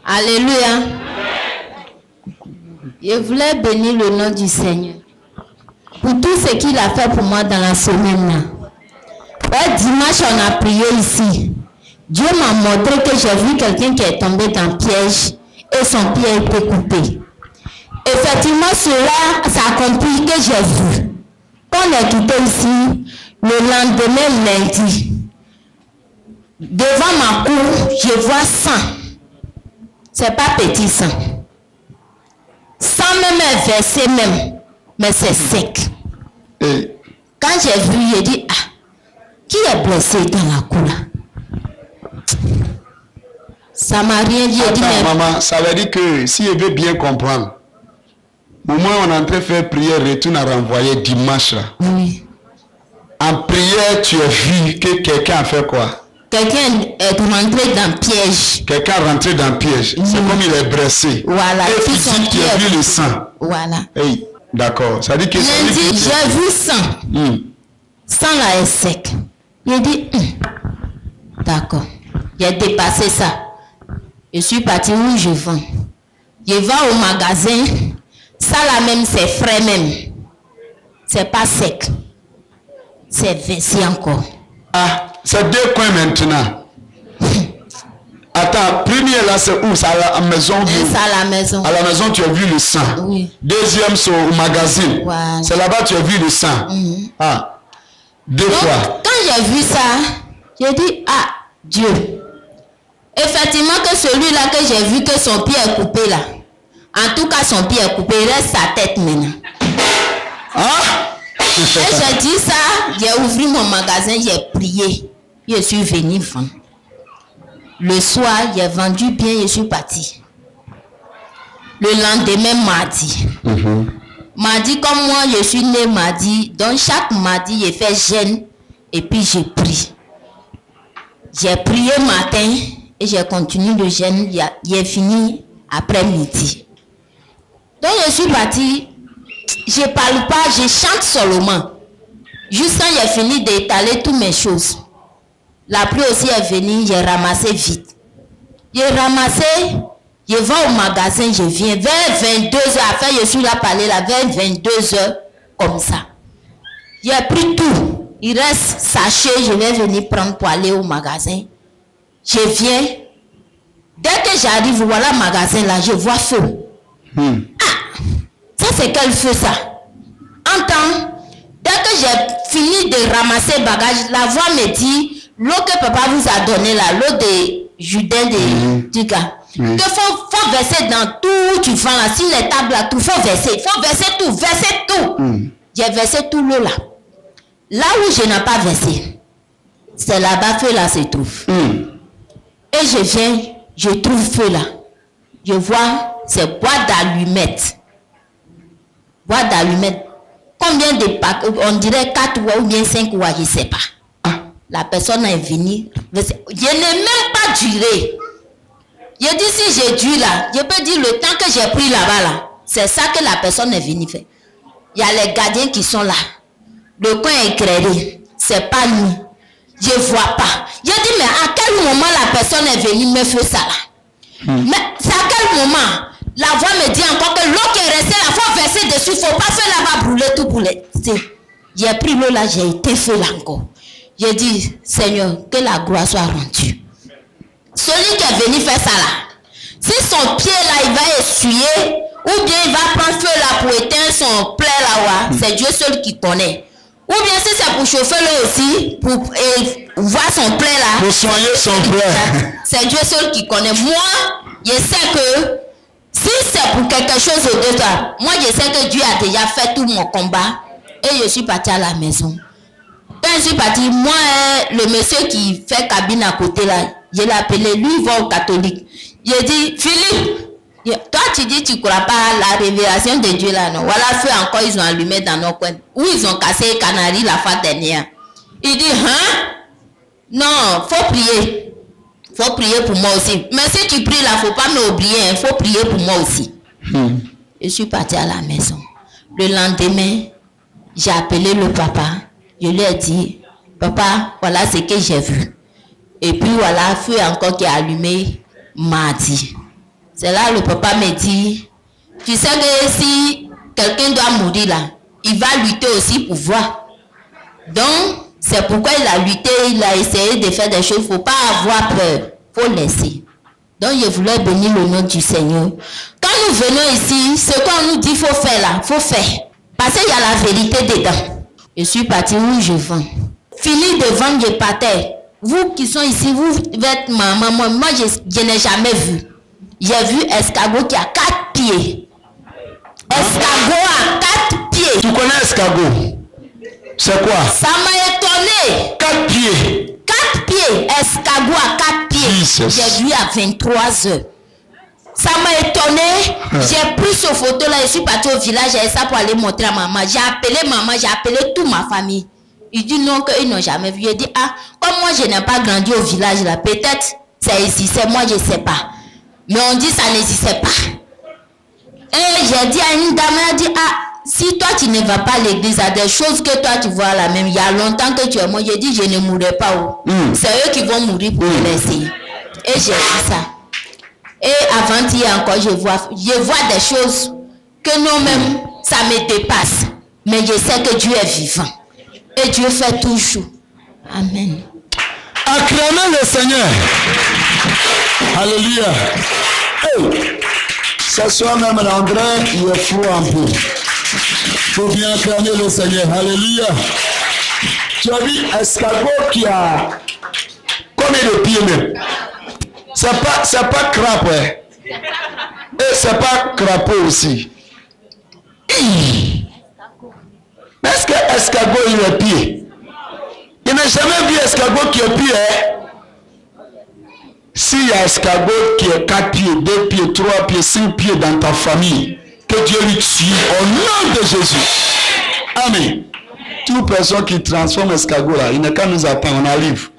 Alléluia. Je voulais bénir le nom du Seigneur pour tout ce qu'il a fait pour moi dans la semaine. Ouais, dimanche, on a prié ici. Dieu m'a montré que j'ai vu quelqu'un qui est tombé dans le piège et son pied a été coupé. Effectivement, cela s'accomplit que j'ai vu. Quand on est quitté ici, le lendemain lundi, devant ma cour, je vois sang. C'est pas petit sang. Sans même verser même, mais c'est sec. Et quand j'ai vu, j'ai dit, ah, qui est blessé dans la cour là? Ça m'a rien dit. Attends, maman, ça veut dire que si je veux bien comprendre, au moins on est en train de faire prière, retourne à renvoyer dimanche là. Oui. En prière, tu as vu que quelqu'un a fait quoi? Quelqu'un est rentré dans le piège. Quelqu'un est rentré dans le piège. C'est comme il est blessé. Voilà. Et puis tu as vu le sang. Voilà. Hey, d'accord. Ça dit que lundi, j'ai vu sang. Sang là est sec. J'ai dit, d'accord. J'ai dépassé ça. Je suis parti où je vends. Je vais au magasin. Ça là même, c'est frais même. C'est pas sec. C'est versé encore. Ah, c'est deux coins maintenant. Attends, premier là c'est où? C'est à la maison. C'est à la maison. À la maison tu as vu le sang. Oui. Deuxième c'est au magasin. Voilà. C'est là-bas tu as vu le sang. Ah, deux fois. Quand j'ai vu ça, j'ai dit, ah, Dieu. Effectivement que celui-là que j'ai vu que son pied est coupé là. En tout cas son pied est coupé, il reste sa tête maintenant. Ah? Et j'ai dit ça, j'ai ouvert mon magasin, j'ai prié. Je suis venu vendre. Le soir, j'ai vendu bien, je suis parti. Le lendemain, mardi. Mardi, comme moi, je suis né mardi. Donc, chaque mardi, je fais jeûne et puis je prie. J'ai prié matin et j'ai continué le jeûne. J'ai fini après midi. Donc, je suis parti. Je ne parle pas, je chante seulement. Juste quand j'ai fini d'étaler toutes mes choses. La pluie aussi est venue, j'ai ramassé vite. J'ai ramassé, je vais au magasin, je viens. Vers 22h, après je suis là parler là, vers 22h, comme ça. J'ai pris tout. Il reste sachet, je vais venir prendre pour aller au magasin. Je viens. Dès que j'arrive, voilà le magasin là, je vois feu. Ah, ça c'est quel feu ça? Entends, dès que j'ai fini de ramasser bagage, la voix me dit, l'eau que papa vous a donné là, l'eau de Judin du gars, que faut verser dans tout tu vends là, si les tables là, tout, faut verser tout. J'ai versé tout l'eau là. Là où je n'ai pas versé, c'est là-bas feu là se trouve. Et je viens, je trouve feu là. Je vois, c'est bois d'allumettes. Bois d'allumettes. Combien de packs? On dirait 4 ou bien 5 ou je ne sais pas. La personne est venue. Je n'ai même pas duré. Je dis si j'ai dû là, je peux dire le temps que j'ai pris là-bas là. C'est ça que la personne est venue faire. Il y a les gardiens qui sont là. Le coin est éclairé. C'est pas nuit. Je ne vois pas. Je dis mais à quel moment la personne est venue me faire ça là? Mais c'est à quel moment? La voix me dit encore que l'eau qui est restée là, il faut verser dessus, il ne faut pas faire là-bas brûler tout brûler. J'ai pris l'eau là, j'ai été fait là encore. J'ai dit, Seigneur, que la gloire soit rendue. Celui qui est venu faire ça là, si son pied là, il va essuyer, ou bien il va prendre feu là pour éteindre son plaie là, c'est Dieu seul qui connaît. Ou bien si c'est pour chauffer là aussi, pour voir son plaie là. Pour soigner son plaie. C'est Dieu seul qui connaît. Moi, je sais que si c'est pour quelque chose au-delà, moi je sais que Dieu a déjà fait tout mon combat et je suis parti à la maison. Quand je suis parti, moi, le monsieur qui fait cabine à côté là, je l'ai appelé, lui il va au catholique. J'ai dit, Philippe, toi tu dis tu ne crois pas à la révélation de Dieu là, non? Voilà, feu encore, ils ont allumé dans nos coins. Ou ils ont cassé les canaries la fois dernière. Il dit, hein? Non, faut prier. Faut prier pour moi aussi. Mais si tu pries là, faut pas m'oublier, il faut prier pour moi aussi. Je suis parti à la maison. Le lendemain, j'ai appelé le papa. Je lui ai dit, papa, voilà ce que j'ai vu. Et puis voilà, feu encore qui est allumé. mardi. C'est là le papa me dit, tu sais que si quelqu'un doit mourir là, il va lutter aussi pour voir. Donc, c'est pourquoi il a lutté, il a essayé de faire des choses. Il ne faut pas avoir peur, il faut laisser. Donc, je voulais bénir le nom du Seigneur. Quand nous venons ici, ce qu'on nous dit qu'il faut faire là, il faut faire. Parce qu'il y a la vérité dedans. Je suis parti où je vends. Fini de vendre, je partais. Vous qui sont ici, vous êtes maman. Moi je n'ai jamais vu. J'ai vu escargot qui a 4 pieds. Escargot à 4 pieds. Tu connais escargot? C'est quoi? Ça m'a étonné. 4 pieds. 4 pieds. Escargot à 4 pieds. J'ai vu à 23 heures. Ça m'a étonné. J'ai pris ce photo là. Je suis parti au village. J'ai ça pour aller montrer à maman. J'ai appelé maman. J'ai appelé toute ma famille. Il dit non, qu'ils n'ont jamais vu. Il dit ah, comme moi je n'ai pas grandi au village là. Peut-être ça existait. Moi je ne sais pas. Mais on dit ça n'existait pas. Et j'ai dit à une dame, elle dit ah, si toi tu ne vas pas à l'église, il y a des choses que toi tu vois là même. Il y a longtemps que tu es mort. J'ai dit je ne mourrai pas. C'est eux qui vont mourir pour me laisser. Et j'ai dit ça. Et avant-hier encore, je vois des choses que nous-mêmes, ça me dépasse. Mais je sais que Dieu est vivant. Et Dieu fait toujours. Amen. Acclamez le Seigneur. Alléluia. Hey. Ce soir même, André, il est fou un peu. Il faut bien acclamer le Seigneur. Alléluia. Tu as vu escargot qui a combien de pieds même? C'est pas crapaud. Et c'est pas crapaud aussi. Mais est-ce que escargot il a pied? Il n'a jamais vu escargot qui a pied. S'il y a escargot qui a 4 pieds, 2 pieds, 3 pieds, 5 pieds dans ta famille, que Dieu lui tue au nom de Jésus. Amen. Toute personne qui transforme escargot là, il n'a qu'à nous attendre, on arrive.